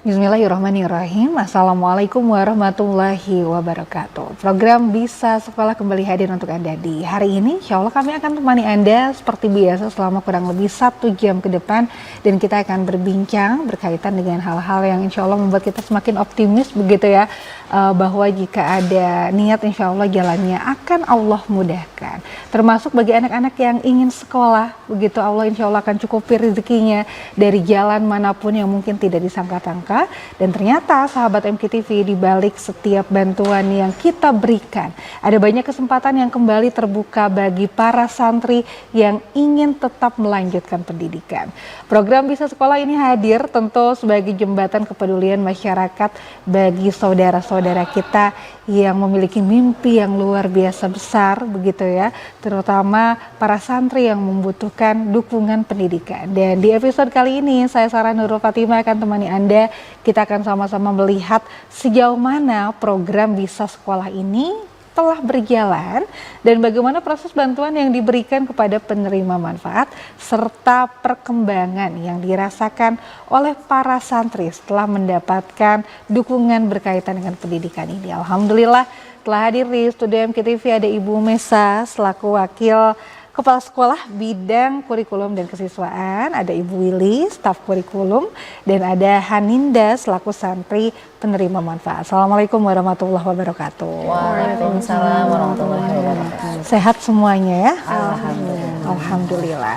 Bismillahirrahmanirrahim. Assalamualaikum warahmatullahi wabarakatuh. Program Bisa Sekolah kembali hadir untuk Anda di hari ini. Insya Allah kami akan temani Anda seperti biasa selama kurang lebih 1 jam ke depan. Dan kita akan berbincang berkaitan dengan hal-hal yang insya Allah membuat kita semakin optimis begitu ya. Bahwa jika ada niat insya Allah jalannya akan Allah mudahkan. Termasuk bagi anak-anak yang ingin sekolah, begitu Allah insya Allah akan cukupi rezekinya dari jalan manapun yang mungkin tidak disangka-sangka. Dan ternyata sahabat MKTV, di balik setiap bantuan yang kita berikan, ada banyak kesempatan yang kembali terbuka bagi para santri yang ingin tetap melanjutkan pendidikan. Program Bisa Sekolah ini hadir tentu sebagai jembatan kepedulian masyarakat bagi saudara-saudara kita yang memiliki mimpi yang luar biasa besar begitu ya, terutama para santri yang membutuhkan dukungan pendidikan. Dan di episode kali ini saya Sarah Nurul Fatimah akan temani Anda. Kita akan sama-sama melihat sejauh mana program Bisa Sekolah ini telah berjalan dan bagaimana proses bantuan yang diberikan kepada penerima manfaat serta perkembangan yang dirasakan oleh para santri setelah mendapatkan dukungan berkaitan dengan pendidikan ini. Alhamdulillah telah hadir di studio MKTV ada Ibu Mesa selaku Wakil Kepala Sekolah Bidang Kurikulum dan Kesiswaan, ada Ibu Willy, staf kurikulum, dan ada Haninda selaku santri penerima manfaat. Assalamualaikum warahmatullahi wabarakatuh. Waalaikumsalam warahmatullahi wabarakatuh. Sehat semuanya ya? Alhamdulillah. Alhamdulillah.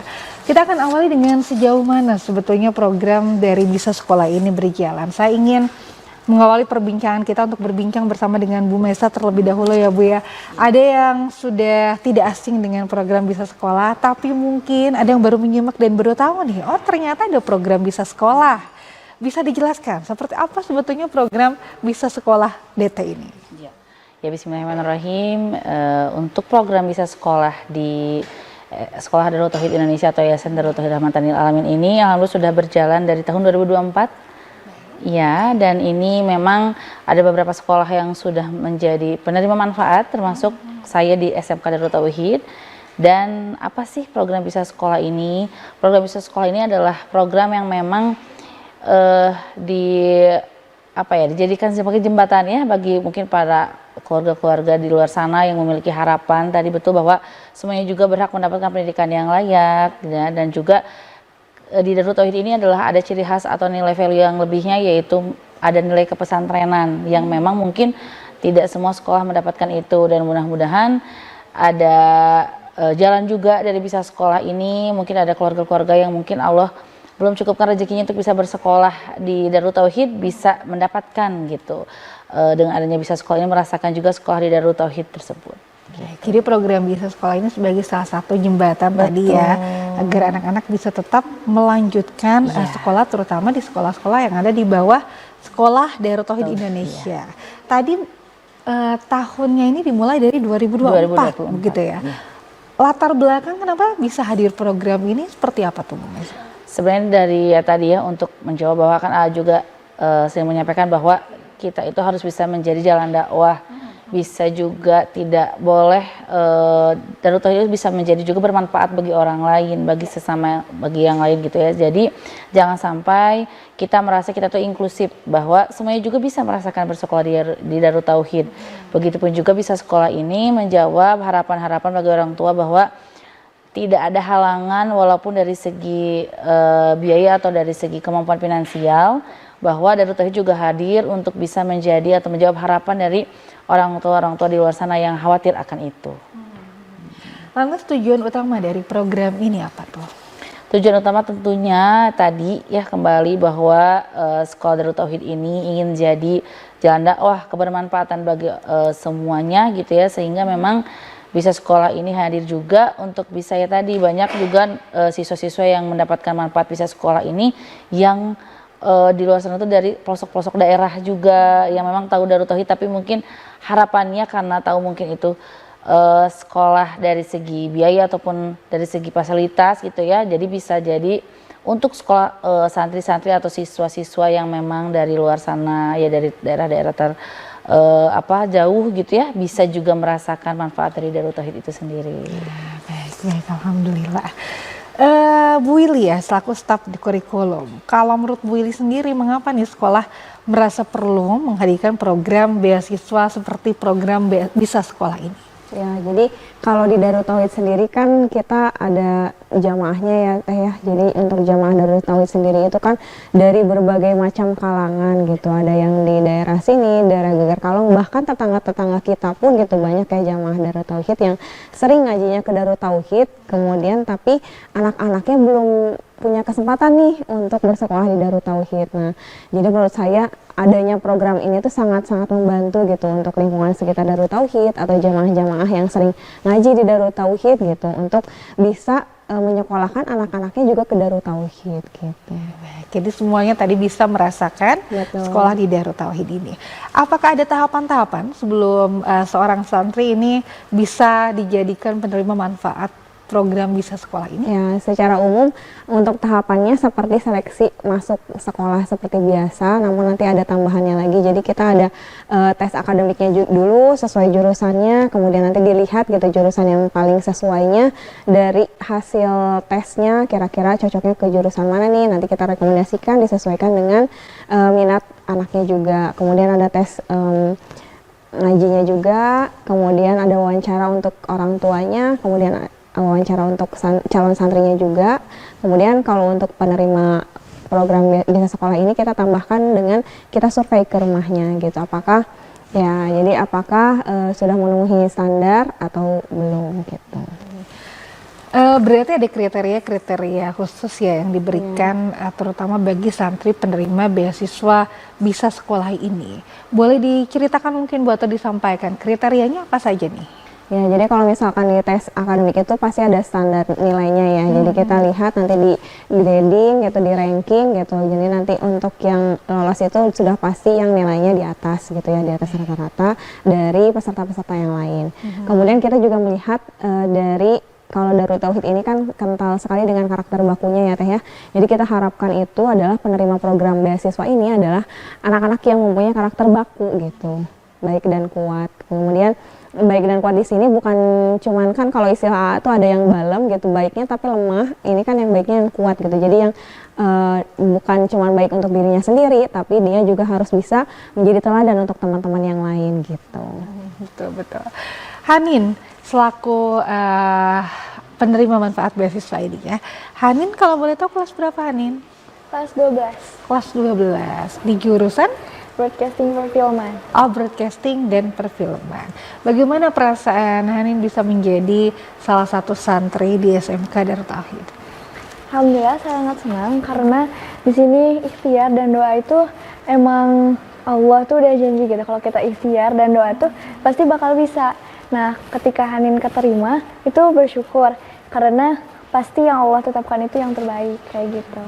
Kita akan awali dengan sejauh mana sebetulnya program dari Bisa Sekolah ini berjalan. Saya ingin mengawali perbincangan kita untuk berbincang bersama dengan Bu Mesa terlebih dahulu ya Bu ya. Ada yang sudah tidak asing dengan program Bisa Sekolah, tapi mungkin ada yang baru menyimak dan baru tahu nih, oh ternyata ada program Bisa Sekolah. Bisa dijelaskan seperti apa sebetulnya program Bisa Sekolah DT ini? Ya, bismillahirrahmanirrahim. Untuk program Bisa Sekolah di Sekolah Darut Tauhid Indonesia atau Yayasan Darut Tauhid Rahmatan lil Alamin ini alhamdulillah sudah berjalan dari tahun 2024. Ya, dan ini memang ada beberapa sekolah yang sudah menjadi penerima manfaat, termasuk saya di SMK Darut Tauhid. Dan apa sih program Bisa Sekolah ini? Program Bisa Sekolah ini adalah program yang memang dijadikan sebagai jembatan ya bagi mungkin para keluarga-keluarga di luar sana yang memiliki harapan tadi betul bahwa semuanya juga berhak mendapatkan pendidikan yang layak ya, dan juga di Darut Tauhid ini adalah ada ciri khas atau nilai value yang lebihnya, yaitu ada nilai kepesantrenan yang memang mungkin tidak semua sekolah mendapatkan itu, dan mudah-mudahan ada jalan juga dari Bisa Sekolah ini. Mungkin ada keluarga-keluarga yang mungkin Allah belum cukupkan rezekinya untuk bisa bersekolah di Darut Tauhid bisa mendapatkan gitu. Dengan adanya Bisa Sekolah ini merasakan juga sekolah di Darut Tauhid tersebut. Jadi program Bisa Sekolah ini sebagai salah satu jembatan tadi ya, agar anak-anak bisa tetap melanjutkan sekolah, terutama di sekolah-sekolah yang ada di bawah Sekolah Darut Tauhid Indonesia. Tadi tahunnya ini dimulai dari 2024 begitu ya. Latar belakang kenapa bisa hadir program ini seperti apa tuh Bu Mesa? Sebenarnya dari tadi ya, untuk menjawab bahwa kan juga saya menyampaikan bahwa kita itu harus bisa menjadi jalan dakwah. Bisa juga tidak boleh Darut Tauhid bisa menjadi juga bermanfaat bagi orang lain, bagi sesama, bagi yang lain gitu ya. Jadi jangan sampai kita merasa kita tuh inklusif, bahwa semuanya juga bisa merasakan bersekolah di Darut Tauhid. Begitupun juga Bisa Sekolah ini menjawab harapan-harapan bagi orang tua bahwa tidak ada halangan walaupun dari segi biaya atau dari segi kemampuan finansial, bahwa Darut Tauhid juga hadir untuk bisa menjadi atau menjawab harapan dari orang tua di luar sana yang khawatir akan itu. Lantas tujuan utama dari program ini apa tuh? Tujuan utama tentunya tadi ya kembali bahwa Sekolah Darut Tauhid ini ingin jadi jalan dakwah kebermanfaatan bagi semuanya gitu ya, sehingga memang Bisa Sekolah ini hadir juga untuk bisa ya tadi banyak juga siswa-siswa yang mendapatkan manfaat Bisa Sekolah ini yang di luar sana itu dari pelosok-pelosok daerah juga yang memang tahu Darut Tauhid, tapi mungkin harapannya karena tahu mungkin itu sekolah dari segi biaya ataupun dari segi fasilitas gitu ya, jadi bisa jadi untuk sekolah santri-santri atau siswa-siswa yang memang dari luar sana ya, dari daerah-daerah jauh gitu ya, bisa juga merasakan manfaat dari Darut Tauhid itu sendiri. Baik, alhamdulillah. Bu Willy ya, selaku staf di kurikulum. Kalau menurut Bu Willy sendiri, mengapa nih sekolah merasa perlu menghadirkan program beasiswa seperti program Bisa Sekolah ini? Ya, jadi kalau di Darut Tauhid sendiri kan kita ada jamaahnya ya Teh ya. Jadi untuk jamaah Darut Tauhid sendiri itu kan dari berbagai macam kalangan gitu. Ada yang di daerah sini, daerah Geger Kalong, bahkan tetangga-tetangga kita pun gitu banyak kayak jamaah Darut Tauhid yang sering ngajinya ke Darut Tauhid. Kemudian tapi anak-anaknya belum punya kesempatan nih untuk bersekolah di Darut Tauhid. Nah, jadi menurut saya adanya program ini tuh sangat-sangat membantu gitu untuk lingkungan sekitar Darut Tauhid atau jamaah-jamaah yang sering ngaji di Darut Tauhid gitu untuk bisa menyekolahkan anak-anaknya juga ke Darut Tauhid gitu. Jadi semuanya tadi bisa merasakan Betul. sekolah di Darut Tauhid ini. Apakah ada tahapan-tahapan sebelum seorang santri ini bisa dijadikan penerima manfaat program Bisa Sekolah ini? Ya, secara umum untuk tahapannya seperti seleksi masuk sekolah seperti biasa, namun nanti ada tambahannya lagi. Jadi kita ada tes akademiknya dulu sesuai jurusannya, kemudian nanti dilihat gitu jurusan yang paling sesuainya dari hasil tesnya kira-kira cocoknya ke jurusan mana nih. Nanti kita rekomendasikan disesuaikan dengan minat anaknya juga. Kemudian ada tes ngajinya juga, kemudian ada wawancara untuk orang tuanya, kemudian wawancara untuk calon santrinya juga. Kemudian kalau untuk penerima program Bisa Sekolah ini kita tambahkan dengan kita survei ke rumahnya gitu. Apakah sudah memenuhi standar atau belum gitu. Berarti ada kriteria-kriteria khusus ya yang diberikan terutama bagi santri penerima beasiswa Bisa Sekolah ini. Boleh diceritakan mungkin atau disampaikan kriterianya apa saja nih? Ya, jadi kalau misalkan di tes akademik itu pasti ada standar nilainya ya. Jadi kita lihat nanti di grading gitu, di ranking gitu. Jadi nanti untuk yang lolos itu sudah pasti yang nilainya di atas gitu ya, di atas rata-rata dari peserta-peserta yang lain. Kemudian kita juga melihat dari kalau Darut Tauhid ini kan kental sekali dengan karakter bakunya ya Teh ya. Jadi kita harapkan itu adalah penerima program beasiswa ini adalah anak-anak yang mempunyai karakter baku gitu, baik dan kuat. Kemudian baik dan kuat di sini bukan cuman kan kalau istilah itu ada yang balem gitu baiknya tapi lemah, ini kan yang baiknya yang kuat gitu. Jadi yang bukan cuman baik untuk dirinya sendiri tapi dia juga harus bisa menjadi teladan untuk teman-teman yang lain gitu. Betul. Hanin selaku penerima manfaat beasiswa ini ya. Hanin kalau boleh tahu kelas berapa Hanin? Kelas 12. Kelas 12 di jurusan Broadcasting Perfilman. Broadcasting dan perfilman. Bagaimana perasaan Hanin bisa menjadi salah satu santri di SMK Darut Tauhid? Alhamdulillah saya sangat senang karena di sini ikhtiar dan doa itu emang Allah tuh udah janji gitu kalau kita ikhtiar dan doa tuh pasti bakal bisa. Nah, ketika Hanin keterima itu bersyukur karena pasti yang Allah tetapkan itu yang terbaik kayak gitu.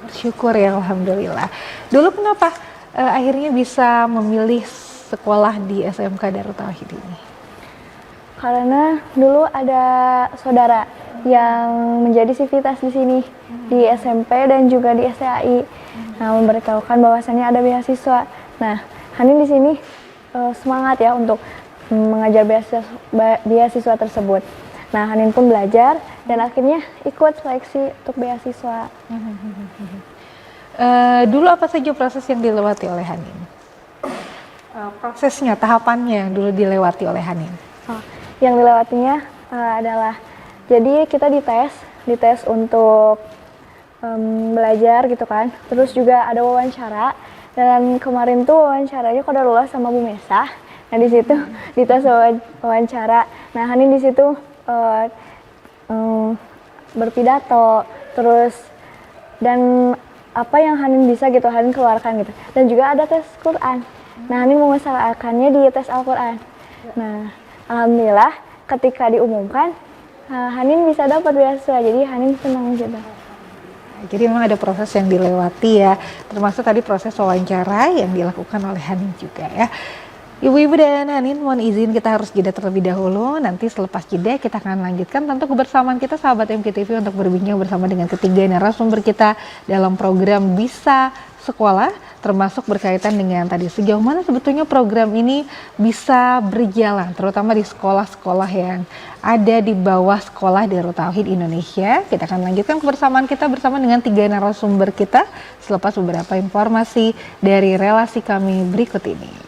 Bersyukur ya, alhamdulillah. Dulu kenapa akhirnya bisa memilih sekolah di SMK Darut Tauhid ini? Karena dulu ada saudara yang menjadi sivitas di sini di SMP dan juga di STAI. Nah, memberitahukan bahwasannya ada beasiswa. Nah, Hanin di sini semangat ya untuk mengajar beasiswa tersebut. Nah, Hanin pun belajar dan akhirnya ikut seleksi untuk beasiswa. Dulu apa saja proses yang dilewati oleh Hanin? Prosesnya, tahapannya yang dulu dilewati oleh Hanin? Yang dilewatinya adalah, jadi kita dites untuk belajar gitu kan. Terus juga ada wawancara, dan kemarin tuh wawancaranya qadarullah sama Bu Mesa. Nah di situ dites wawancara. Nah Hanin di situ berpidato, terus dan apa yang Hanin bisa gitu Hanin keluarkan gitu. Dan juga ada tes Quran. Nah Hanin mengusahakannya di tes Al-Quran. Nah alhamdulillah ketika diumumkan Hanin bisa dapat beasiswa, jadi Hanin senang gitu. Jadi memang ada proses yang dilewati ya, termasuk tadi proses wawancara yang dilakukan oleh Hanin juga ya. Ibu-ibu dan Hanin, mohon izin kita harus jeda terlebih dahulu. Nanti selepas jeda kita akan lanjutkan tentu kebersamaan kita sahabat MKTV untuk berbincang bersama dengan ketiga narasumber kita dalam program Bisa Sekolah, termasuk berkaitan dengan tadi sejauh mana sebetulnya program ini bisa berjalan, terutama di sekolah-sekolah yang ada di bawah Sekolah Darut Tauhid Indonesia. Kita akan lanjutkan kebersamaan kita bersama dengan 3 narasumber kita selepas beberapa informasi dari relasi kami berikut ini.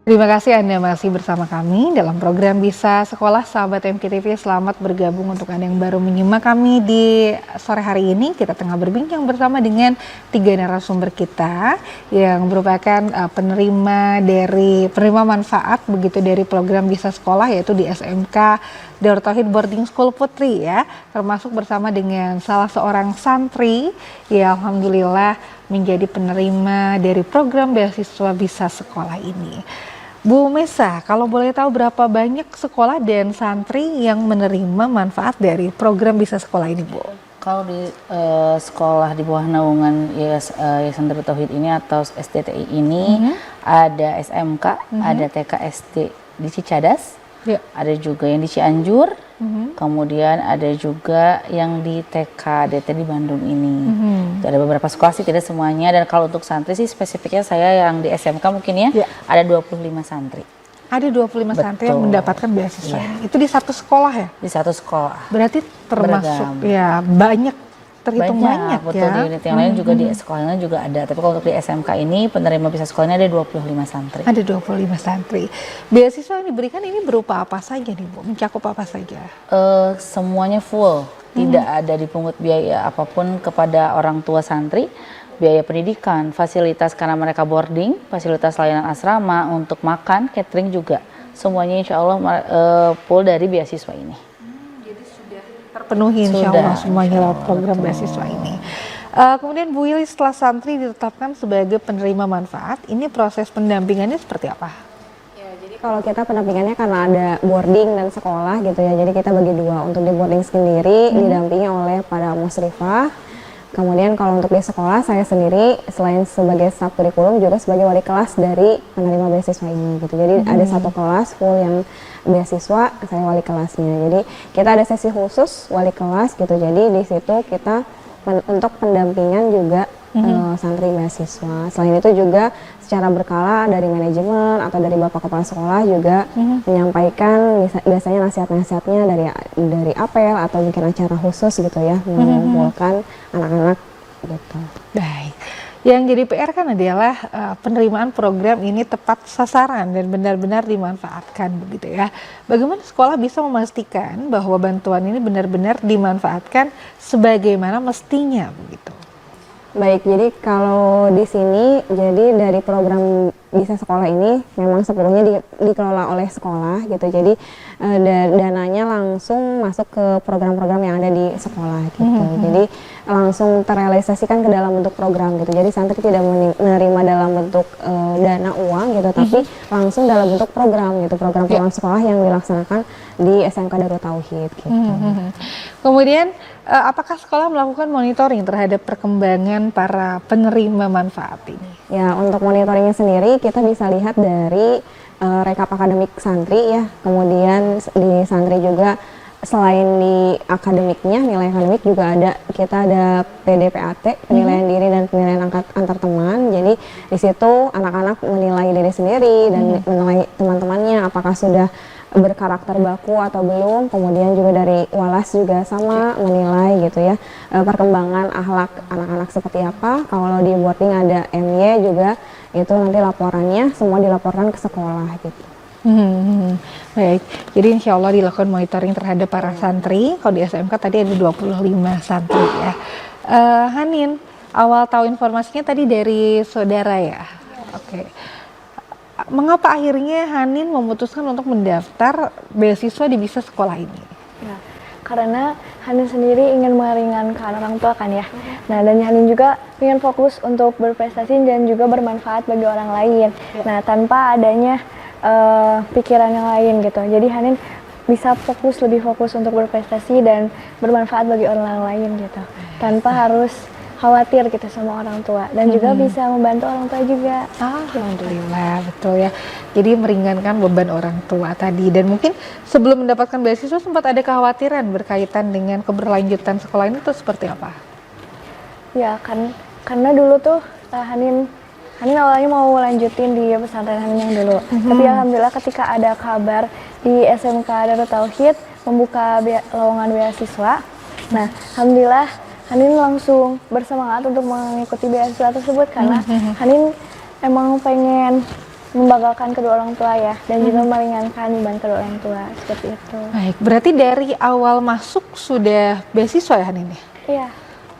Terima kasih Anda masih bersama kami dalam program Bisa Sekolah. Sahabat MKTV, selamat bergabung. Untuk Anda yang baru menyimak kami di sore hari ini, kita tengah berbincang bersama dengan 3 narasumber kita yang merupakan penerima manfaat begitu dari program Bisa Sekolah, yaitu di SMK Darut Tauhid Boarding School Putri ya, termasuk bersama dengan salah seorang santri yang alhamdulillah menjadi penerima dari program beasiswa Bisa Sekolah ini. Bu Mesa, kalau boleh tahu berapa banyak sekolah dan santri yang menerima manfaat dari program Bisa Sekolah ini, Bu? Kalau di sekolah di bawah naungan Yayasan Darut Tauhid ini atau SDTI ini ada SMK, ada TK SD di Cicadas, ada juga yang di Cianjur, kemudian ada juga yang di TK DT di Bandung ini. Ada beberapa sekolah sih, tidak semuanya. Dan kalau untuk santri sih spesifiknya saya yang di SMK mungkin ya, ada 25 santri. Ada 25 santri yang mendapatkan beasiswa. Itu di satu sekolah ya? Di satu sekolah. Berarti termasuk beragam. Ya banyak, terhitung banyak betul, ya. di unit yang lain juga di sekolah lain juga ada. Tapi kalau untuk di SMK ini penerima Bisa Sekolah ini ada 25 santri. Ada 25 santri. Beasiswa yang diberikan ini berupa apa saja nih, Bu? Mencakup apa saja? Semuanya full. Tidak ada dipungut biaya apapun kepada orang tua santri. Biaya pendidikan, fasilitas karena mereka boarding, fasilitas layanan asrama, untuk makan, catering juga. Semuanya insya Allah full dari beasiswa ini. Jadi sudah terpenuhi insya Allah semuanya lewat program beasiswa ini. Kemudian Bu Willy, setelah santri ditetapkan sebagai penerima manfaat, ini proses pendampingannya seperti apa? Kalau kita pendampingannya karena ada boarding dan sekolah gitu ya, jadi kita bagi dua. Untuk di boarding sendiri didampingi oleh para musrifah. Kemudian kalau untuk di sekolah, saya sendiri selain sebagai staf kurikulum juga sebagai wali kelas dari penerima beasiswa ini gitu. Jadi ada satu kelas full yang beasiswa, saya wali kelasnya. Jadi kita ada sesi khusus wali kelas gitu. Jadi di situ kita untuk pendampingan juga santri beasiswa. Selain itu juga secara berkala dari manajemen atau dari Bapak Kepala Sekolah juga menyampaikan biasanya nasihat-nasihatnya dari apel atau mungkin acara khusus gitu ya, mengumpulkan anak-anak gitu. Baik. Yang jadi PR kan adalah penerimaan program ini tepat sasaran dan benar-benar dimanfaatkan begitu ya. Bagaimana sekolah bisa memastikan bahwa bantuan ini benar-benar dimanfaatkan sebagaimana mestinya begitu? Baik, jadi kalau di sini, jadi dari program Bisa Sekolah ini memang sepenuhnya dikelola oleh sekolah gitu. Jadi dananya langsung masuk ke program-program yang ada di sekolah gitu. Jadi langsung terrealisasikan ke dalam bentuk program gitu. Jadi santri tidak menerima dalam bentuk dana uang gitu, tapi langsung dalam bentuk program gitu. Program-program sekolah yang dilaksanakan di SMK Darut Tauhid gitu. Kemudian apakah sekolah melakukan monitoring terhadap perkembangan para penerima manfaat ini? Ya, untuk monitoringnya sendiri kita bisa lihat dari rekap akademik santri ya. Kemudian di santri juga selain di akademiknya, nilai akademik juga kita ada PDPAT, penilaian diri dan penilaian antar teman. Jadi di situ anak-anak menilai diri sendiri dan menilai teman-temannya apakah sudah berkarakter baku atau belum. Kemudian juga dari Walas juga sama menilai gitu ya, perkembangan akhlak anak-anak seperti apa. Kalau di boarding ada MY juga, itu nanti laporannya semua dilaporkan ke sekolah gitu. Baik, jadi insya Allah dilakukan monitoring terhadap para santri. Kalau di SMK tadi ada 25 santri ya. Hanin, awal tahu informasinya tadi dari saudara ya? Oke. Mengapa akhirnya Hanin memutuskan untuk mendaftar beasiswa di Bisa Sekolah ini? Ya, karena Hanin sendiri ingin meringankan orang tua kan ya. Nah, dan Hanin juga ingin fokus untuk berprestasi dan juga bermanfaat bagi orang lain. Nah, tanpa adanya pikiran yang lain gitu. Jadi Hanin bisa lebih fokus untuk berprestasi dan bermanfaat bagi orang lain gitu. Tanpa harus khawatir gitu sama orang tua dan juga bisa membantu orang tua juga. Alhamdulillah, betul ya. Jadi meringankan beban orang tua tadi. Dan mungkin sebelum mendapatkan beasiswa sempat ada kekhawatiran berkaitan dengan keberlanjutan sekolah ini tuh seperti apa? Ya kan, karena dulu tuh Hanin awalnya mau lanjutin di pesantren Hanin yang dulu. Tapi alhamdulillah ketika ada kabar di SMK Darut Tauhid membuka lowongan beasiswa. Nah, alhamdulillah Hanin langsung bersemangat untuk mengikuti beasiswa tersebut karena Hanin emang pengen membanggakan kedua orang tua ya dan juga meringankan beban kedua orang tua seperti itu. Baik, berarti dari awal masuk sudah beasiswa ya Hanin? Iya.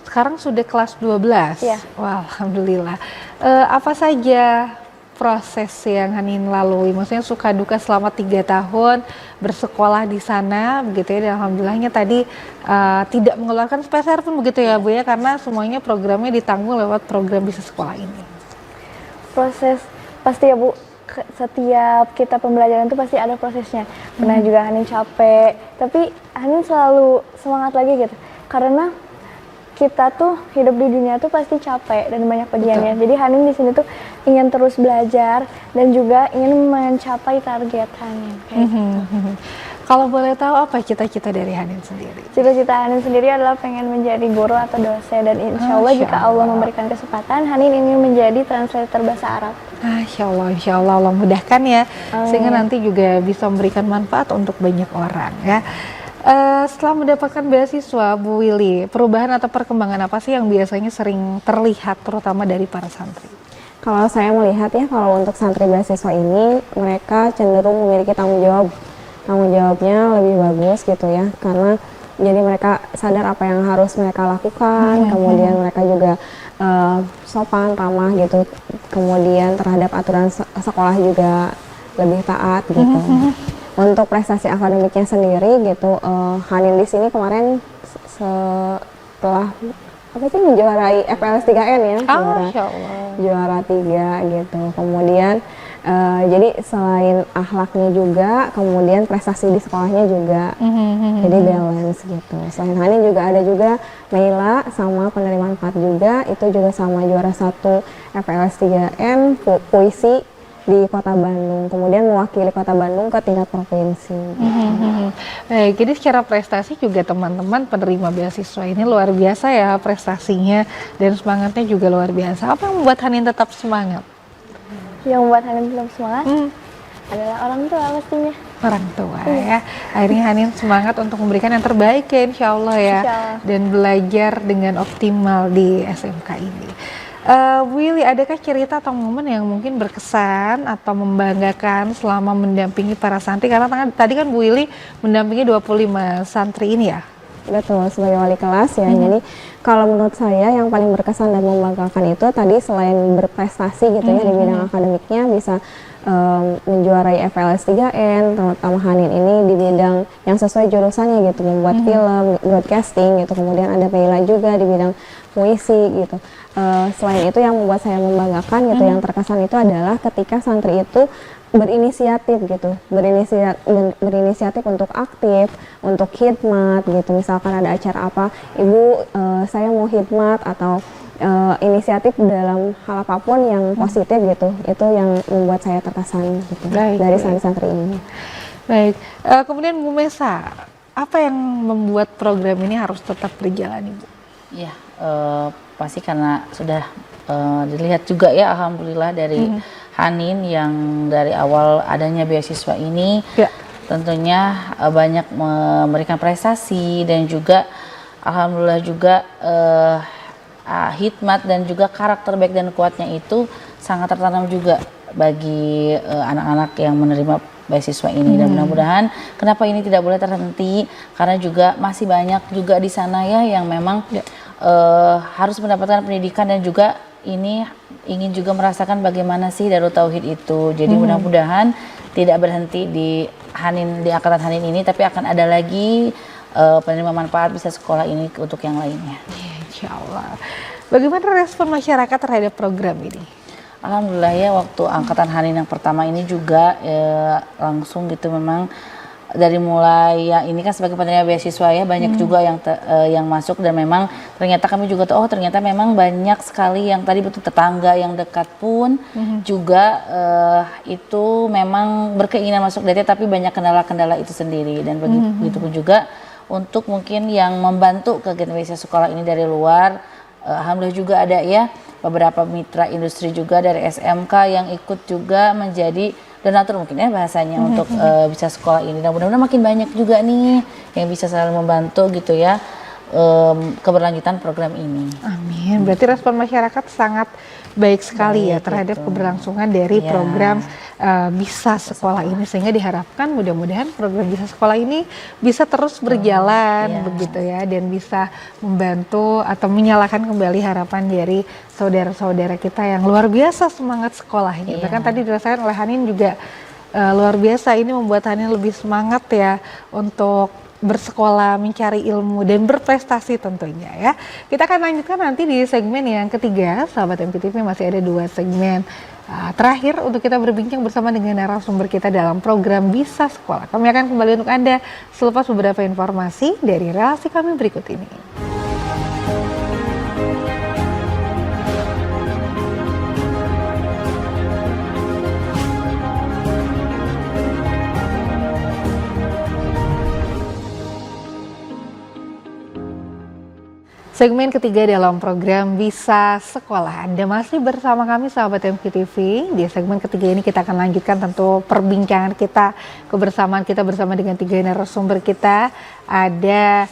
Sekarang sudah kelas 12? Iya. Wah, alhamdulillah. Apa saja proses yang Hanin lalui? Maksudnya suka duka selama 3 tahun bersekolah di sana, begitu ya. Dan alhamdulillahnya tadi tidak mengeluarkan sepeser pun begitu ya Bu ya, karena semuanya programnya ditanggung lewat program Bisa Sekolah ini. Proses pasti ya Bu, setiap kita pembelajaran itu pasti ada prosesnya. Pernah juga Hanin capek, tapi Hanin selalu semangat lagi gitu. Karena kita tuh hidup di dunia tuh pasti capek dan banyak ujiannya. Jadi Hanin di sini tuh ingin terus belajar dan juga ingin mencapai target Hanin. Kalau boleh tahu apa cita-cita dari Hanin sendiri? Cita-cita Hanin sendiri adalah pengen menjadi guru atau dosen dan insya Allah jika Allah memberikan kesempatan, Hanin ingin menjadi translator bahasa Arab. Insya Allah Allah mudahkan ya, sehingga nanti juga bisa memberikan manfaat untuk banyak orang ya. Setelah mendapatkan beasiswa, Bu Willy, perubahan atau perkembangan apa sih yang biasanya sering terlihat terutama dari para santri? Kalau saya melihat ya, kalau untuk santri beasiswa ini mereka cenderung memiliki tanggung jawabnya lebih bagus gitu ya, karena jadi mereka sadar apa yang harus mereka lakukan, kemudian mereka juga sopan, ramah gitu, kemudian terhadap aturan sekolah juga lebih taat gitu. Untuk prestasi akademiknya sendiri gitu, Hanin di sini kemarin setelah menjuarai FLS 3N ya, juara 3 gitu. Kemudian jadi selain akhlaknya juga, kemudian prestasi di sekolahnya juga, jadi balance gitu. Selain Hanin juga ada juga Naila sama penerimaan 4 juga, itu juga sama juara 1 FLS 3N puisi di Kota Bandung, kemudian mewakili Kota Bandung ke tingkat provinsi. Baik, jadi secara prestasi juga teman-teman penerima beasiswa ini luar biasa ya prestasinya dan semangatnya juga luar biasa. Apa yang membuat Hanin tetap semangat? Yang membuat Hanin tetap semangat adalah orang tua pastinya. Orang tua ya. Akhirnya Hanin semangat untuk memberikan yang terbaik ya insya Allah ya. Dan belajar dengan optimal di SMK ini. Bu Willy, adakah cerita atau momen yang mungkin berkesan atau membanggakan selama mendampingi para santri? Karena tadi kan Bu Willy mendampingi 25 santri ini ya? Betul, sebagai wali kelas ya. Jadi kalau menurut saya yang paling berkesan dan membanggakan itu tadi selain berprestasi gitu ya di bidang akademiknya, bisa menjuarai FLS 3N, terutama Hanin ini di bidang yang sesuai jurusannya gitu, membuat film, broadcasting gitu. Kemudian ada Naila juga di bidang puisi gitu. Selain itu yang membuat saya membanggakan gitu, yang terkesan itu adalah ketika santri itu berinisiatif gitu, berinisiatif untuk aktif, untuk khidmat gitu. Misalkan ada acara apa, Ibu saya mau khidmat, atau inisiatif dalam hal apapun yang positif gitu, itu yang membuat saya terkesan gitu. Dari santri-santri ini. Baik, kemudian Bu Mesa, apa yang membuat program ini harus tetap berjalan Ibu? Ya, pasti karena sudah dilihat juga ya, alhamdulillah dari Hanin yang dari awal adanya beasiswa ini tentunya banyak memberikan prestasi dan juga alhamdulillah juga hikmat dan juga karakter baik dan kuatnya itu sangat tertanam juga bagi anak-anak yang menerima beasiswa ini. Dan mudah-mudahan kenapa ini tidak boleh terhenti, karena juga masih banyak juga di sana ya yang memang harus mendapatkan pendidikan dan juga ini ingin juga merasakan bagaimana sih Darut Tauhid itu. Jadi mudah-mudahan tidak berhenti di Hanin, di angkatan Hanin ini, tapi akan ada lagi penerima manfaat Bisa Sekolah ini untuk yang lainnya. Insya Allah. Bagaimana respon masyarakat terhadap program ini? Alhamdulillah ya, waktu angkatan Hanin yang pertama ini juga langsung gitu memang dari mulai yang ini kan sebagai penerima beasiswa ya banyak juga yang masuk, dan memang ternyata kami juga tuh ternyata memang banyak sekali yang tadi betul tetangga yang dekat pun juga itu memang berkeinginan masuk DT, tapi banyak kendala-kendala itu sendiri. Dan begitu pun juga untuk mungkin yang membantu kegiatan beasiswa sekolah ini dari luar, alhamdulillah juga ada ya beberapa mitra industri juga dari SMK yang ikut juga menjadi donatur mungkin ya bahasanya untuk bisa sekolah ini. Dan mudah-mudahan makin banyak juga nih yang bisa selalu membantu gitu ya keberlanjutan program ini. Amin. Berarti respon masyarakat sangat baik sekali ya terhadap keberlangsungan dari program Bisa Sekolah ini, sehingga diharapkan mudah-mudahan program Bisa Sekolah ini bisa terus berjalan begitu ya, dan bisa membantu atau menyalakan kembali harapan dari saudara-saudara kita yang luar biasa semangat sekolahnya. Bahkan tadi dirasakan oleh Hanin juga luar biasa, ini membuat Hanin lebih semangat ya untuk bersekolah, mencari ilmu, dan berprestasi tentunya ya. Kita akan lanjutkan nanti di segmen yang ketiga, sahabat MPTV, masih ada 2 segmen terakhir untuk kita berbincang bersama dengan narasumber kita dalam program Bisa Sekolah. Kami akan kembali untuk Anda selepas beberapa informasi dari relasi kami berikut ini. Segmen ketiga dalam program Bisa Sekolah. Anda masih bersama kami sahabat MPTV. Di segmen ketiga ini kita akan lanjutkan tentu perbincangan kita, kebersamaan kita bersama dengan 3 narasumber kita. Ada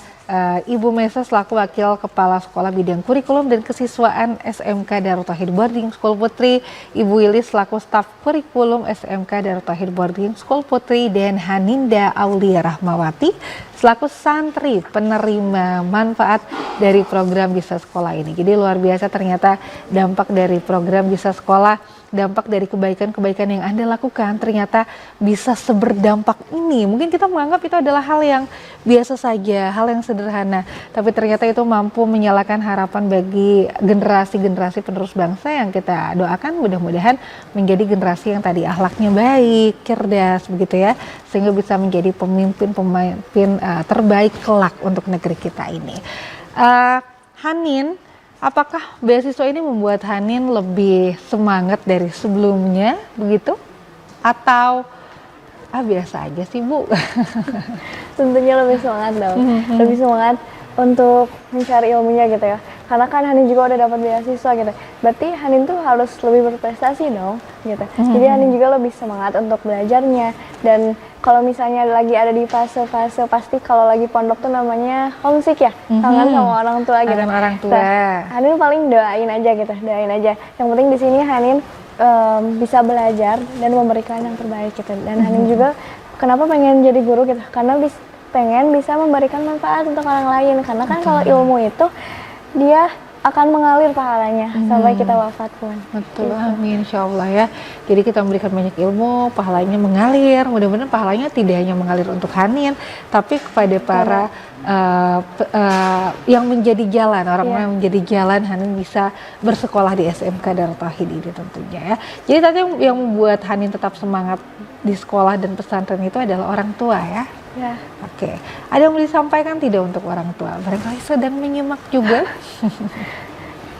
Ibu Mesa selaku Wakil Kepala Sekolah Bidang Kurikulum dan Kesiswaan SMK Darut Tauhid Boarding School Putri, Ibu Wilis selaku Staf Kurikulum SMK Darut Tauhid Boarding School Putri, dan Haninda Aulia Rahmawati selaku santri penerima manfaat dari program Bisa Sekolah ini. Jadi luar biasa ternyata dampak dari program Bisa Sekolah, dampak dari kebaikan-kebaikan yang Anda lakukan ternyata bisa seberdampak ini. Mungkin kita menganggap itu adalah hal yang biasa saja, hal yang sederhana, tapi ternyata itu mampu menyalakan harapan bagi generasi-generasi penerus bangsa yang kita doakan mudah-mudahan menjadi generasi yang tadi akhlaknya baik, cerdas begitu ya, sehingga bisa menjadi pemimpin terbaik kelak untuk negeri kita ini. Hanin, apakah beasiswa ini membuat Hanin lebih semangat dari sebelumnya begitu? Atau biasa aja sih Bu? Tentunya lebih semangat dong, lebih semangat untuk mencari ilmunya gitu ya. Karena kan Hanin juga udah dapat beasiswa gitu, berarti Hanin tuh harus lebih berprestasi dong gitu. Jadi Hanin juga lebih semangat untuk belajarnya. Dan kalau misalnya lagi ada di fase-fase, pasti kalau lagi pondok tuh namanya homesick ya, kangen sama orang tua gitu. Kangen orang tua. Nah, Hanin paling doain aja gitu, doain aja. Yang penting di sini Hanin bisa belajar dan memberikan yang terbaik gitu. Dan Hanin juga kenapa pengen jadi guru gitu, karena pengen bisa memberikan manfaat untuk orang lain. Karena kan kalau ilmu itu dia akan mengalir pahalanya sampai kita wafat pun. Betul, amin, insya Allah ya. Jadi kita memberikan banyak ilmu, pahalanya mengalir. Mudah-mudahan pahalanya tidak hanya mengalir untuk Hanin, tapi kepada para yang menjadi jalan, orang-orang yang menjadi jalan Hanin bisa bersekolah di SMK Darut Tauhid ini tentunya ya. Jadi tadi yang membuat Hanin tetap semangat di sekolah dan pesantren itu adalah orang tua ya. Ya. Oke, ada yang mau disampaikan tidak untuk orang tua? Barangkali sedang menyimak juga.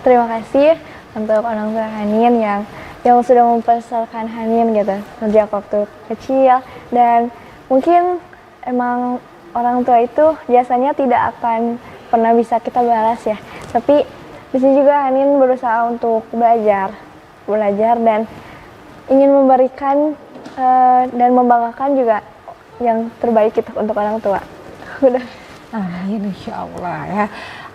Terima kasih untuk orang tua Hanin yang sudah membesarkan Hanin gitu sejak waktu kecil. Dan mungkin emang orang tua itu biasanya tidak akan pernah bisa kita balas ya. Tapi di sini juga Hanin berusaha untuk belajar dan ingin memberikan dan membanggakan juga yang terbaik itu untuk orang tua. Udah. Amin, insya Allah ya.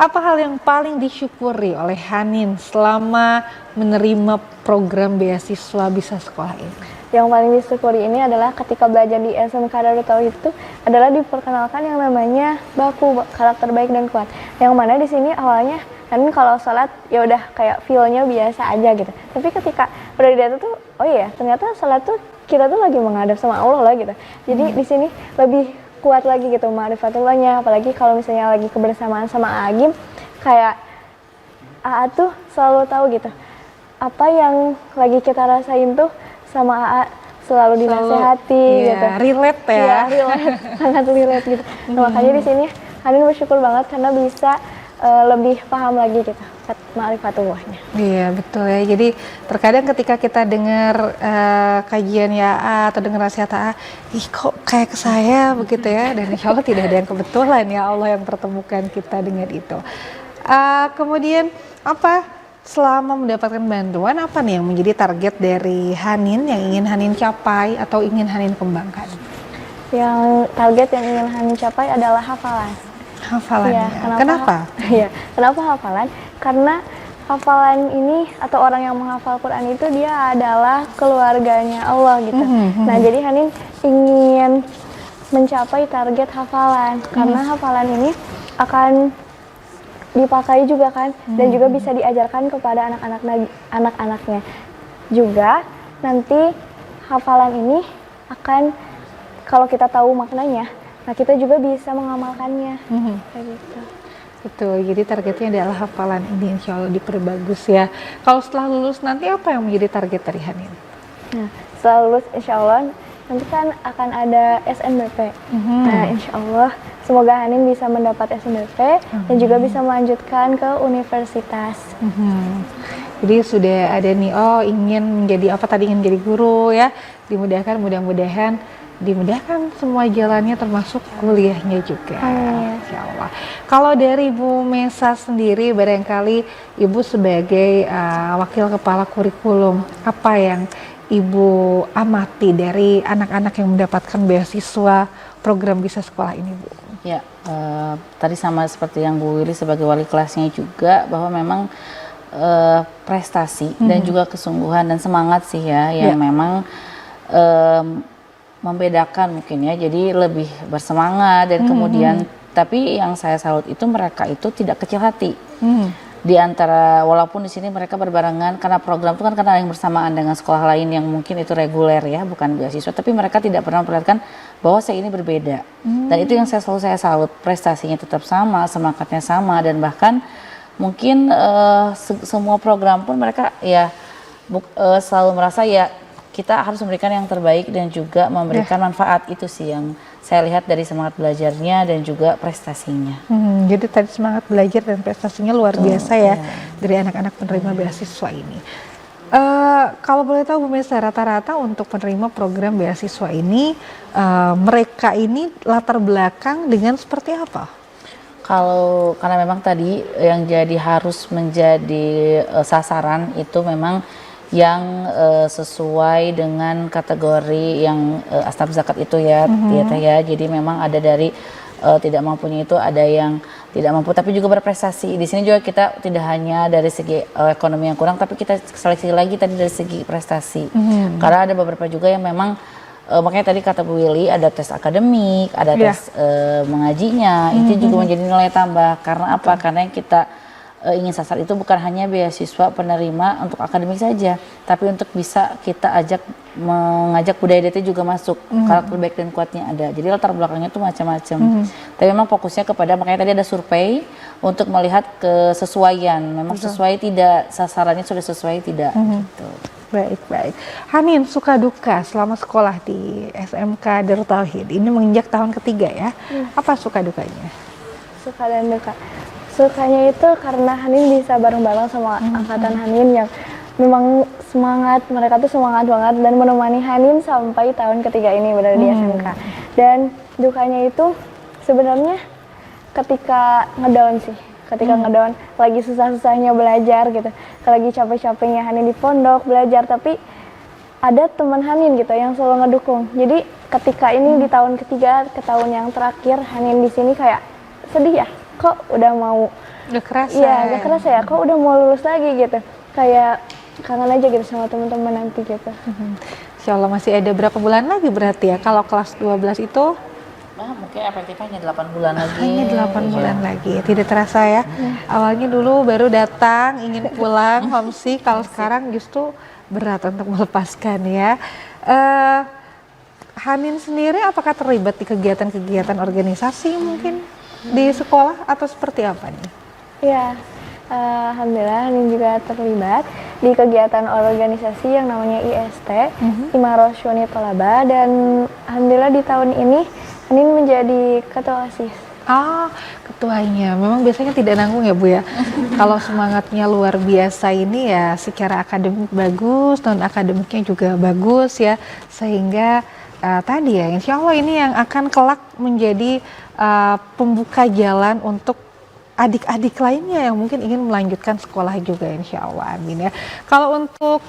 Apa hal yang paling disyukuri oleh Hanin selama menerima program beasiswa Bisa Sekolah ini? Yang paling disyukuri ini adalah ketika belajar di SMK Darut Tauhid itu adalah diperkenalkan yang namanya baku, karakter baik dan kuat. Yang mana di sini awalnya Hanin kalau sholat ya udah kayak feel-nya biasa aja gitu. Tapi ketika udah di data tuh, oh iya ternyata sholat tuh kita tuh lagi menghadap sama Allah lah gitu. Jadi di sini lebih kuat lagi gitu ma'rifatullahnya, apalagi kalau misalnya lagi kebersamaan sama Agim, kayak AA tuh selalu tahu gitu apa yang lagi kita rasain tuh sama AA selalu dinasehati Iya, gitu. relate ya. Iya, relate, sangat relate gitu. Nah, makanya di sini Hanin bersyukur banget karena bisa lebih paham lagi gitu ma'rifatullahnya. Iya betul ya. Jadi terkadang ketika kita dengar kajian YA atau dengar nasihat AA, ih kok kayak ke saya begitu ya. Dan insya Allah tidak ada yang kebetulan ya, Allah yang pertemukan kita dengan itu. Kemudian apa selama mendapatkan bantuan apa nih yang menjadi target dari Hanin yang ingin Hanin capai atau ingin Hanin kembangkan? Yang target yang ingin Hanin capai adalah hafalan. Hafalannya. Ya, Kenapa? Iya, kenapa hafalan? Karena hafalan ini atau orang yang menghafal Quran itu dia adalah keluarganya Allah gitu. Nah, jadi Hanin ingin mencapai target hafalan karena hafalan ini akan dipakai juga kan dan juga bisa diajarkan kepada anak-anaknya. Juga nanti hafalan ini akan kalau kita tahu maknanya, nah kita juga bisa mengamalkannya. Kayak gitu. Betul, jadi targetnya adalah hafalan ini insya Allah diperbagus ya. Kalau setelah lulus nanti apa yang menjadi target dari Hanin? Nah, setelah lulus insya Allah nanti kan akan ada SNBP. Nah, insya Allah semoga Hanin bisa mendapat SNBP dan juga bisa melanjutkan ke universitas. Jadi sudah ada nih, oh ingin menjadi apa tadi, ingin jadi guru ya. Dimudahkan, mudah-mudahan dimudahkan semua jalannya termasuk kuliahnya juga. Insya Allah. Kalau dari Bu Mesa sendiri, barangkali Ibu sebagai wakil kepala kurikulum, apa yang Ibu amati dari anak-anak yang mendapatkan beasiswa program Bisa Sekolah ini, Bu? Ya, tadi sama seperti yang Bu Willy sebagai wali kelasnya juga, bahwa memang prestasi dan juga kesungguhan dan semangat sih ya, yang memang membedakan mungkin ya, jadi lebih bersemangat dan kemudian tapi yang saya salut itu mereka itu tidak kecil hati. Di antara walaupun di sini mereka berbarengan karena program itu kan karena yang bersamaan dengan sekolah lain yang mungkin itu reguler ya, bukan beasiswa, tapi mereka tidak pernah memperlihatkan bahwa saya ini berbeda. Dan itu yang saya salut, prestasinya tetap sama, semangatnya sama, dan bahkan mungkin semua program pun mereka ya selalu merasa ya kita harus memberikan yang terbaik dan juga memberikan manfaat. Itu sih yang saya lihat dari semangat belajarnya dan juga prestasinya. Jadi tadi semangat belajar dan prestasinya luar biasa ya dari anak-anak penerima beasiswa ini. Kalau boleh tahu Bu Mesa, rata-rata untuk penerima program beasiswa ini mereka ini latar belakang dengan seperti apa? Kalau karena memang tadi yang jadi harus menjadi sasaran itu memang yang sesuai dengan kategori yang asnaf zakat itu ya, ya. Jadi memang ada dari tidak mampunya itu ada yang tidak mampu tapi juga berprestasi. Di sini juga kita tidak hanya dari segi ekonomi yang kurang, tapi kita seleksi lagi tadi dari segi prestasi. Karena ada beberapa juga yang memang makanya tadi kata Bu Willy ada tes akademik, ada tes mengajinya, itu juga menjadi nilai tambah. Karena apa? Karena yang kita ingin sasar itu bukan hanya beasiswa penerima untuk akademik saja, tapi untuk bisa kita mengajak budaya DT juga masuk, karakter baik dan kuatnya ada. Jadi latar belakangnya itu macam-macam. Tapi memang fokusnya kepada, makanya tadi ada survei untuk melihat kesesuaian, memang sesuai tidak, sasarannya sudah sesuai tidak. Gitu. Baik. Hanin, suka duka selama sekolah di SMK Darut Tauhid ini menginjak tahun ketiga ya. Apa suka dukanya? Suka dan duka. Sukanya itu karena Hanin bisa bareng-bareng sama angkatan Hanin yang memang semangat, mereka tuh semangat banget dan menemani Hanin sampai tahun ketiga ini berada di SMK. Dan dukanya itu sebenarnya ketika ngedown sih, ngedown lagi susah-susahnya belajar gitu, lagi capek-capeknya Hanin di pondok belajar, tapi ada teman Hanin gitu yang selalu ngedukung. Jadi ketika ini di tahun ketiga ke tahun yang terakhir Hanin di sini kayak sedih ya. Kok udah mau gak kerasa ya, kok udah mau lulus lagi gitu, kayak kangen aja gitu sama teman-teman nanti gitu. Insya Allah masih ada berapa bulan lagi berarti ya, kalau kelas 12 itu mungkin efektifnya hanya 8 bulan lagi. Hanya 8 bulan lagi, tidak terasa ya. Awalnya dulu baru datang ingin pulang homesick, kalau sekarang justru berat untuk melepaskan ya. Hanin sendiri apakah terlibat di kegiatan-kegiatan organisasi mungkin di sekolah atau seperti apa nih? Ya, alhamdulillah Hanin juga terlibat di kegiatan organisasi yang namanya IST, Imarosyoni Tolaba, dan alhamdulillah di tahun ini Hanin menjadi ketua OSIS. Ah, ketuanya. Memang biasanya tidak nanggung ya Bu ya. Kalau semangatnya luar biasa ini ya secara akademik bagus, non akademiknya juga bagus ya. Sehingga tadi ya insya Allah ini yang akan kelak menjadi pembuka jalan untuk adik-adik lainnya yang mungkin ingin melanjutkan sekolah juga insya Allah, amin ya. Kalau untuk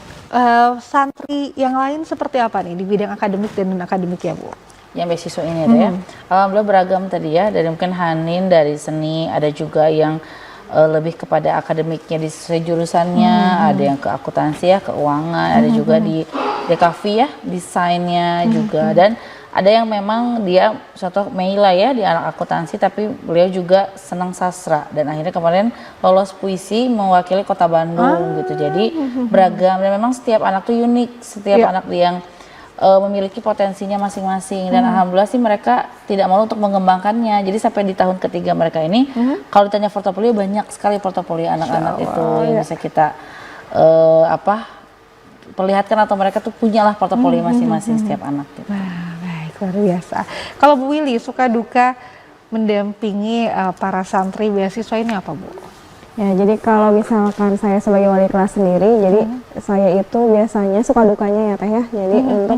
santri yang lain seperti apa nih di bidang akademik dan non akademik ya Bu? Yang beasiswa ini ya. Alhamdulillah beragam tadi ya, dari mungkin Hanin dari seni, ada juga yang lebih kepada akademiknya di sesuai jurusannya, ada yang ke akuntansi ya, keuangan, ada juga di DKV ya, desainnya juga, dan ada yang memang dia contoh Meila ya di anak akuntansi tapi beliau juga senang sastra dan akhirnya kemarin lolos puisi mewakili Kota Bandung gitu. Jadi beragam dan memang setiap anak tuh unik, setiap anak yang memiliki potensinya masing-masing dan alhamdulillah sih mereka tidak malu untuk mengembangkannya. Jadi sampai di tahun ketiga mereka ini kalau ditanya portofolio, banyak sekali portofolio anak-anak itu yang bisa kita perlihatkan atau mereka tuh punyalah portofolio masing-masing setiap anak gitu. Wah, baik, luar biasa. Kalau Bu Willy suka duka mendampingi para santri beasiswa ini apa Bu? Ya, jadi kalau misalkan saya sebagai wali kelas sendiri, jadi saya itu biasanya suka dukanya ya Teh ya. Jadi untuk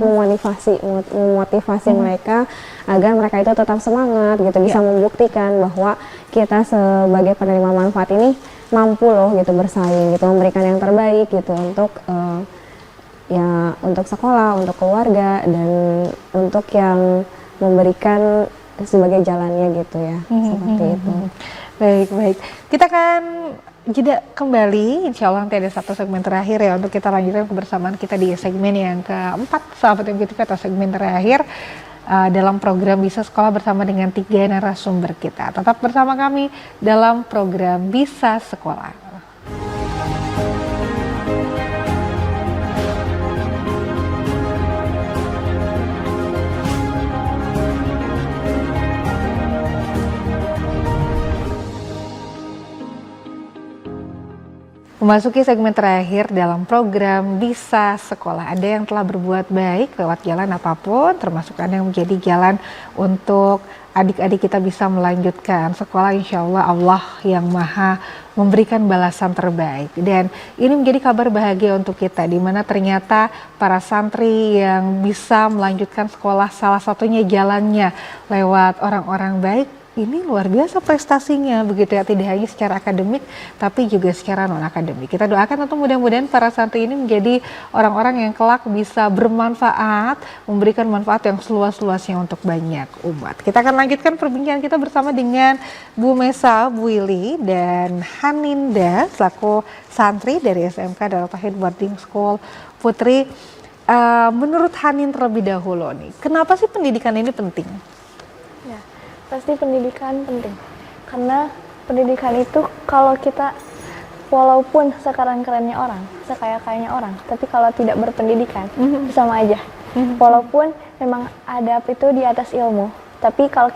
memotivasi mereka agar mereka itu tetap semangat gitu, bisa membuktikan bahwa kita sebagai penerima manfaat ini mampu loh gitu bersaing gitu, memberikan yang terbaik gitu untuk ya untuk sekolah, untuk keluarga dan untuk yang memberikan sebagai jalannya gitu ya, seperti itu. Baik, baik. Kita akan jeda kembali, insya Allah nanti ada satu segmen terakhir ya untuk kita lanjutkan kebersamaan kita di segmen yang keempat, sahabat MGTV, atau segmen terakhir dalam program Bisa Sekolah bersama dengan 3 narasumber kita. Tetap bersama kami dalam program Bisa Sekolah. Memasuki segmen terakhir dalam program Bisa Sekolah. Ada yang telah berbuat baik lewat jalan apapun, termasuk ada yang menjadi jalan untuk adik-adik kita bisa melanjutkan sekolah. Insya Allah Allah yang maha memberikan balasan terbaik. Dan ini menjadi kabar bahagia untuk kita, di mana ternyata para santri yang bisa melanjutkan sekolah, salah satunya jalannya lewat orang-orang baik. Ini luar biasa prestasinya begitu ya, tidak hanya secara akademik tapi juga secara non akademik. Kita doakan tentu mudah-mudahan para santri ini menjadi orang-orang yang kelak bisa bermanfaat, memberikan manfaat yang seluas-luasnya untuk banyak umat. Kita akan lanjutkan perbincangan kita bersama dengan Bu Mesa, Bu Willy, dan Haninda selaku santri dari SMK Darut Tauhid Boarding School Putri. Menurut Hanin terlebih dahulu nih, kenapa sih pendidikan ini penting? Pasti pendidikan penting, karena pendidikan itu kalau kita walaupun sekarang kerennya orang, sekaya-kayanya orang, tapi kalau tidak berpendidikan sama aja. Walaupun memang adab itu di atas ilmu, tapi kalau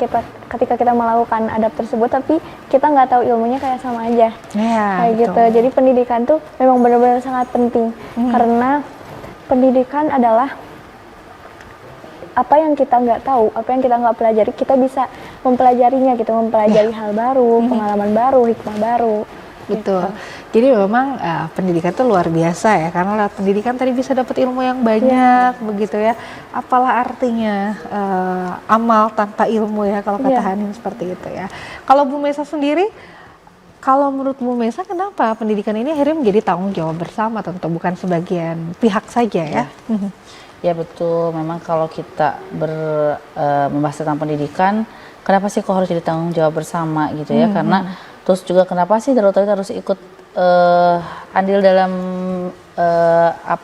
ketika kita melakukan adab tersebut tapi kita nggak tahu ilmunya, kayak sama aja. Kayak gitu. Jadi pendidikan tuh memang benar-benar sangat penting, karena pendidikan adalah apa yang kita nggak tahu, apa yang kita nggak pelajari, kita bisa mempelajarinya gitu, mempelajari hal baru, pengalaman baru, hikmah baru. Betul. Jadi memang pendidikan itu luar biasa ya, karena lewat pendidikan tadi bisa dapat ilmu yang banyak begitu ya. Apalah artinya amal tanpa ilmu ya, kalau kata Hanin seperti itu ya. Kalau Bu Mesa sendiri, kalau menurut Bu Mesa kenapa pendidikan ini akhirnya menjadi tanggung jawab bersama, tentu bukan sebagian pihak saja ya? Ya betul, memang kalau kita membahas tentang pendidikan, kenapa sih kok harus jadi tanggung jawab bersama gitu ya? Karena terus juga kenapa sih Darut Tauhid harus ikut andil dalam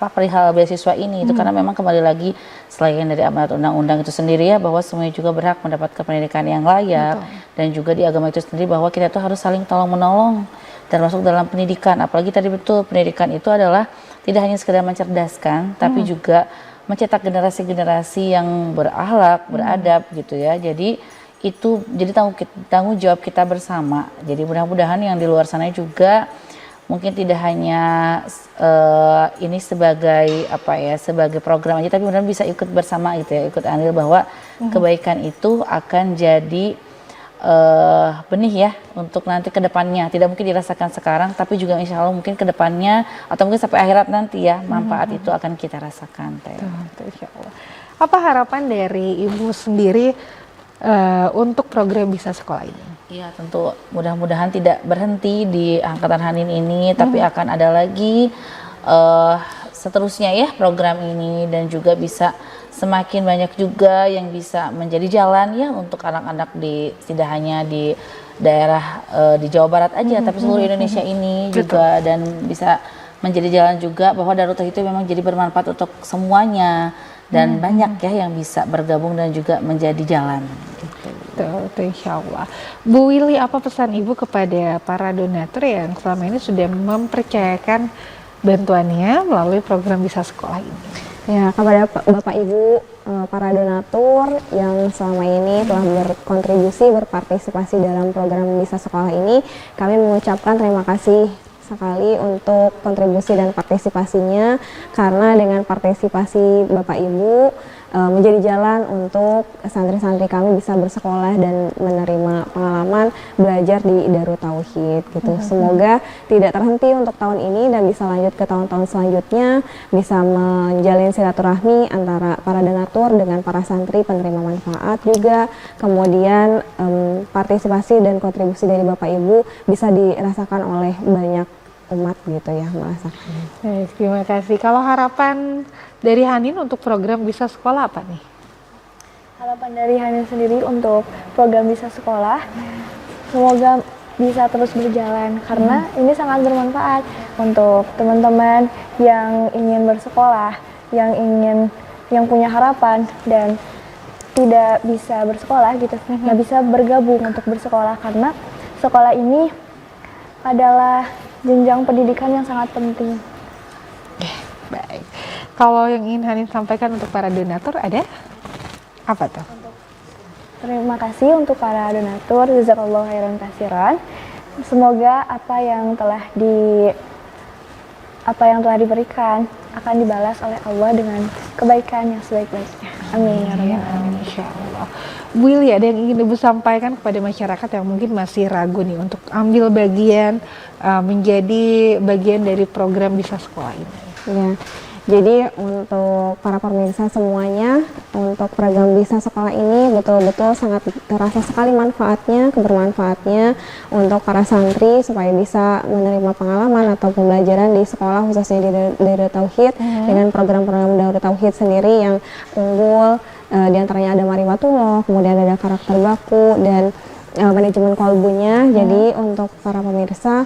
perihal beasiswa ini? Itu karena memang kembali lagi selain dari amanat undang-undang itu sendiri ya, bahwa semuanya juga berhak mendapatkan pendidikan yang layak, dan juga di agama itu sendiri bahwa kita tuh harus saling tolong menolong termasuk dalam pendidikan. Apalagi tadi betul, pendidikan itu adalah tidak hanya sekedar mencerdaskan, tapi juga mencetak generasi-generasi yang berakhlak, beradab gitu ya. Jadi itu jadi tanggung jawab kita bersama. Jadi mudah-mudahan yang di luar sana juga mungkin tidak hanya ini sebagai sebagai program aja, tapi benar bisa ikut bersama gitu ya, ikut andil bahwa kebaikan itu akan jadi benih ya untuk nanti ke depannya. Tidak mungkin dirasakan sekarang, tapi juga insya Allah mungkin ke depannya atau mungkin sampai akhirat nanti ya, manfaat itu akan kita rasakan. Insya Allah. Apa harapan dari Ibu sendiri untuk program Bisa Sekolah ini? Iya, tentu mudah-mudahan tidak berhenti di Angkatan Hanin ini, tapi akan ada lagi seterusnya ya program ini, dan juga bisa semakin banyak juga yang bisa menjadi jalan ya untuk anak-anak tidak hanya di daerah di Jawa Barat aja, tapi seluruh Indonesia ini juga, dan bisa menjadi jalan juga bahwa Darut Tauhid itu memang jadi bermanfaat untuk semuanya, dan banyak ya yang bisa bergabung dan juga menjadi jalan. Betul, insya Allah. Bu Willy, apa pesan Ibu kepada para donatur yang selama ini sudah mempercayakan bantuannya melalui program Bisa Sekolah ini? Ya, kepada Bapak Ibu, para donatur yang selama ini telah berkontribusi, berpartisipasi dalam program Bisa Sekolah ini, kami mengucapkan terima kasih sekali untuk kontribusi dan partisipasinya, karena dengan partisipasi Bapak Ibu menjadi jalan untuk santri-santri kami bisa bersekolah dan menerima pengalaman belajar di Darut Tauhid gitu. Semoga tidak terhenti untuk tahun ini dan bisa lanjut ke tahun-tahun selanjutnya, bisa menjalin silaturahmi antara para donatur dengan para santri penerima manfaat juga. Kemudian partisipasi dan kontribusi dari Bapak Ibu bisa dirasakan oleh banyak umat gitu ya, merasakan. Terima kasih. Kalau harapan dari Hanin untuk program Bisa Sekolah apa nih? Harapan dari Hanin sendiri untuk program Bisa Sekolah, semoga bisa terus berjalan, karena ini sangat bermanfaat untuk teman-teman yang ingin bersekolah, yang punya harapan dan tidak bisa bersekolah gitu, nggak bisa bergabung untuk bersekolah, karena sekolah ini adalah jenjang pendidikan yang sangat penting. Baik. Kalau yang ingin Hanin sampaikan untuk para donatur ada? Apa tuh? Terima kasih untuk para donatur, jazakallahu khairan katsiran. Semoga apa yang telah diberikan akan dibalas oleh Allah dengan kebaikan yang sebaik-baiknya. Amin ya rabbal alamin. Insyaallah. Bu Willy, ada yang ingin Ibu sampaikan kepada masyarakat yang mungkin masih ragu nih untuk ambil bagian menjadi bagian dari program Bisa Sekolah ini? Ya, jadi untuk para pemirsa semuanya, untuk program Bisa Sekolah ini betul-betul sangat terasa sekali manfaatnya, kebermanfaatnya untuk para santri supaya bisa menerima pengalaman atau pembelajaran di sekolah, khususnya di Darut Tauhid, dengan program-program Darut Tauhid sendiri yang unggul. Di antaranya ada Marimatullah, kemudian ada karakter baku dan manajemen kolbunya. Jadi untuk para pemirsa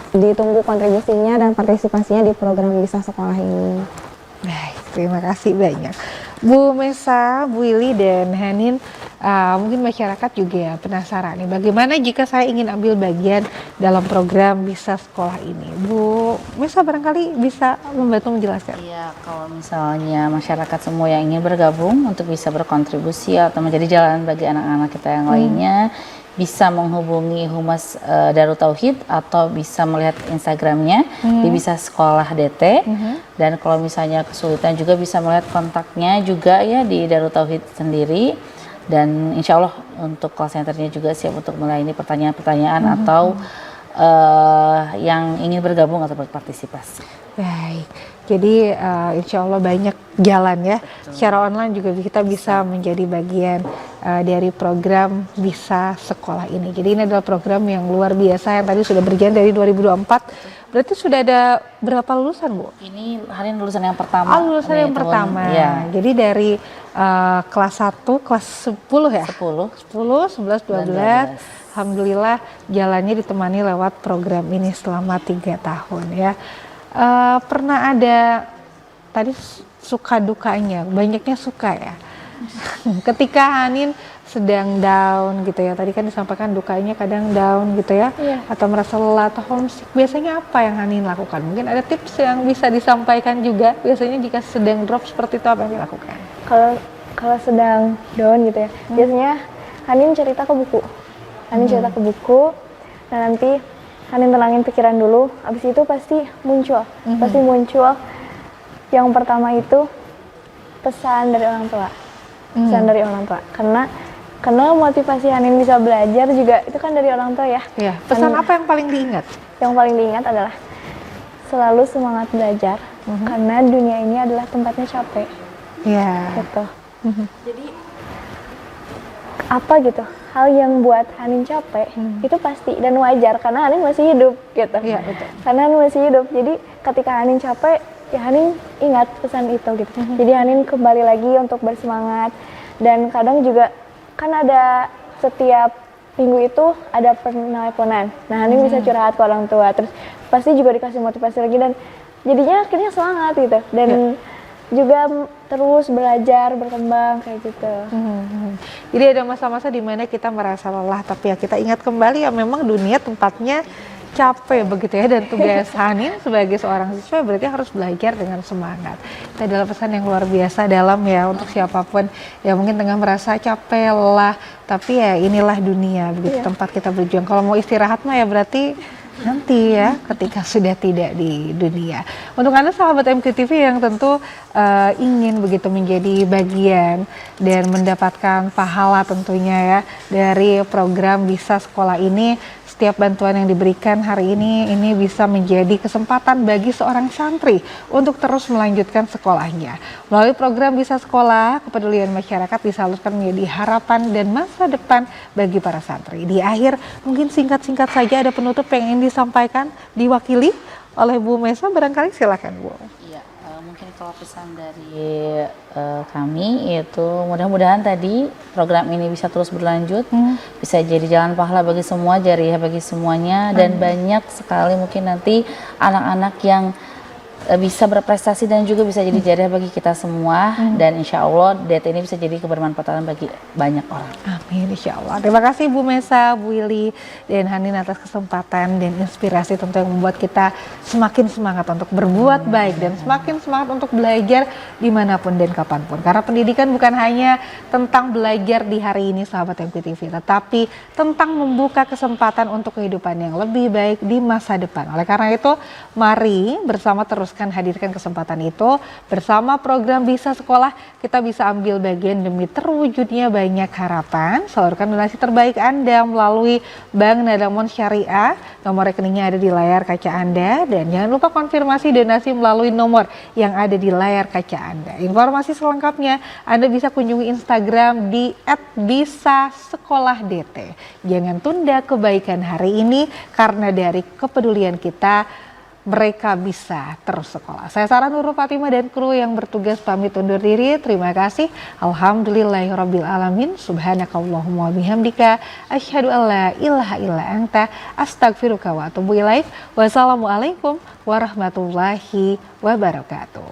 ditunggu kontribusinya dan partisipasinya di program Bisa Sekolah ini. Baik, terima kasih banyak Bu Mesa, Bu Willy, dan Hanin. Mungkin masyarakat juga penasaran nih, bagaimana jika saya ingin ambil bagian dalam program Bisa Sekolah ini? Bu Mesa barangkali bisa membantu menjelaskan. Iya, kalau misalnya masyarakat semua yang ingin bergabung untuk bisa berkontribusi atau menjadi jalan bagi anak-anak kita yang lainnya, bisa menghubungi Humas Darut Tauhid atau bisa melihat Instagramnya di Bisa Sekolah DT. Dan kalau misalnya kesulitan juga bisa melihat kontaknya juga ya di Darut Tauhid sendiri. Dan insya Allah untuk call centernya juga siap untuk melayani pertanyaan-pertanyaan atau yang ingin bergabung atau berpartisipasi. Baik, jadi insya Allah banyak jalan ya. Secara online juga kita bisa menjadi bagian dari program Bisa Sekolah ini. Jadi ini adalah program yang luar biasa yang tadi sudah berjalan dari 2024. Berarti sudah ada berapa lulusan, Bu? Ini hari ini lulusan yang pertama. Lulusan yang pertama. Ya. Jadi dari kelas 1, kelas 10 ya? 10, 11, 12. Alhamdulillah jalannya ditemani lewat program ini selama 3 tahun ya. Pernah ada tadi suka dukanya, banyaknya suka ya. Ketika Hanin sedang down gitu ya, tadi kan disampaikan dukanya kadang down gitu ya, atau merasa lelah atau homesick, biasanya apa yang Hanin lakukan? Mungkin ada tips yang bisa disampaikan juga, biasanya jika sedang drop seperti itu apa yang dilakukan? Kalau sedang down gitu ya, biasanya Hanin cerita ke buku. Dan nanti Hanin tenangin pikiran dulu, abis itu pasti muncul. Yang pertama itu pesan dari orang tua. Karena motivasi Hanin bisa belajar juga itu kan dari orang tua ya. Ya, pesan apa yang paling diingat? Yang paling diingat adalah selalu semangat belajar, karena dunia ini adalah tempatnya capek. Ya. Gitu. Jadi apa gitu hal yang buat Hanin capek itu pasti dan wajar karena Hanin masih hidup gitu. Iya, betul. Karena Hanin masih hidup, jadi ketika Hanin capek ya Hanin ingat pesan itu gitu. Jadi Hanin kembali lagi untuk bersemangat, dan kadang juga kan ada setiap minggu itu ada penelponan. Nah Hanin bisa curhat ke orang tua, terus pasti juga dikasih motivasi lagi, dan jadinya akhirnya semangat gitu, dan juga terus belajar, berkembang kayak gitu. Jadi ada masa-masa di mana kita merasa lelah, tapi ya kita ingat kembali ya memang dunia tempatnya capek begitu ya, dan tugas Hanin sebagai seorang siswa berarti harus belajar dengan semangat. Itu adalah pesan yang luar biasa dalam ya untuk siapapun yang mungkin tengah merasa capek, lelah, tapi ya inilah dunia begitu, tempat kita berjuang. Kalau mau istirahat mah ya berarti nanti ya ketika sudah tidak di dunia. Untuk Anda sahabat MQTV yang tentu ingin begitu menjadi bagian dan mendapatkan pahala tentunya ya dari program Bisa Sekolah ini, setiap bantuan yang diberikan hari ini bisa menjadi kesempatan bagi seorang santri untuk terus melanjutkan sekolahnya. Melalui program Bisa Sekolah, kepedulian masyarakat disalurkan menjadi harapan dan masa depan bagi para santri. Di akhir mungkin singkat-singkat saja ada penutup yang ingin disampaikan diwakili oleh Bu Mesa, barangkali silakan Bu. Iya, mungkin kalau pesan dari kami itu mudah-mudahan tadi program ini bisa terus berlanjut, bisa jadi jalan pahala bagi semua, jariah bagi semuanya, dan banyak sekali mungkin nanti anak-anak yang bisa berprestasi dan juga bisa jadi jariah bagi kita semua, dan insya Allah DT ini bisa jadi kebermanfaatan bagi banyak orang. Amin, insya Allah. Terima kasih Bu Mesa, Bu Willy, dan Hanin atas kesempatan dan inspirasi tentu yang membuat kita semakin semangat untuk berbuat baik dan semakin semangat untuk belajar dimanapun dan kapanpun. Karena pendidikan bukan hanya tentang belajar di hari ini sahabat MQTV, tetapi tentang membuka kesempatan untuk kehidupan yang lebih baik di masa depan. Oleh karena itu, mari bersama teruskan hadirkan kesempatan itu. Bersama program Bisa Sekolah, kita bisa ambil bagian demi terwujudnya banyak harapan. Salurkan donasi terbaik Anda melalui Bank Nadamon Syariah. Nomor rekeningnya ada di layar kaca Anda, dan jangan lupa konfirmasi donasi melalui nomor yang ada di layar kaca Anda. Informasi selengkapnya Anda bisa kunjungi Instagram di @bisasekolahdt. Jangan tunda kebaikan hari ini, karena dari kepedulian kita mereka bisa terus sekolah. Saya Sarah Nurul Fatimah dan kru yang bertugas pamit undur diri. Terima kasih. Alhamdulillahirabbil alamin. Subhanakallahumma bihamdika asyhadu alla ilaha illa anta astaghfiruka wa atubu ilaik. Wassalamualaikum warahmatullahi wabarakatuh.